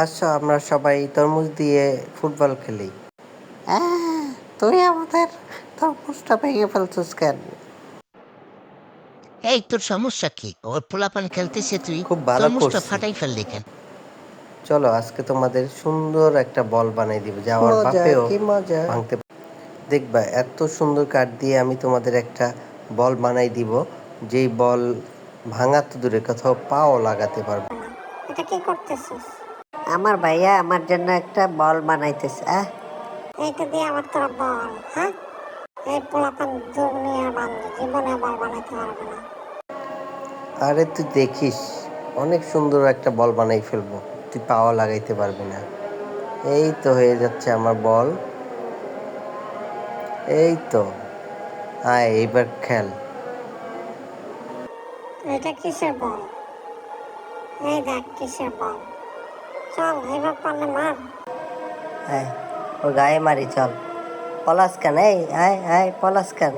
আসো আমরা সবাই তরমুজ দিয়ে ফুটবল খেলি। তুই আমাদের তরমুজটা ভেঙে ফেলছিস কেন? এই তোর সমস্যা কি? ওর পোলাপান খেলতেছে, তুই খুব ভালো তরমুজটা করছি। ফাটাই ফেললি কেন? চলো আজকে তোমাদের সুন্দর একটা বল বানাই দিব, যা আমার বাপেও ভাঙতে দেখবা। এত সুন্দর কাঠ দিয়ে আমি তোমাদের একটা বল বানাই দিব, যেই বল ভাঙা তো দূরে, কোথাও পাও লাগাতে পারবে না। এটা কি করতেছিস? আমার ভাইয়া আমার জন্য একটা বল বানাইতেছে। এইটা দিয়ে আমার তোরা বল, হ্যাঁ? এই পোলাপান দুনিয়া বান্ধব জীবনে বল বানাতে পারবে না। আরে তুই দেখিস, অনেক সুন্দর একটা বল বানাই ফেলবো, তুই পাওয়া লাগাইতে পারবি না। এই তো হয়ে যাচ্ছে আমার বল। এই তো, আয় এইবার খেল। এটা কিসের বল? এই দেখ কিসের বল। চল এবার পারলে মার। ওর গায়ে মারি, চল। পলাশ কেন? এই আয় আয়, পলাশ কেন?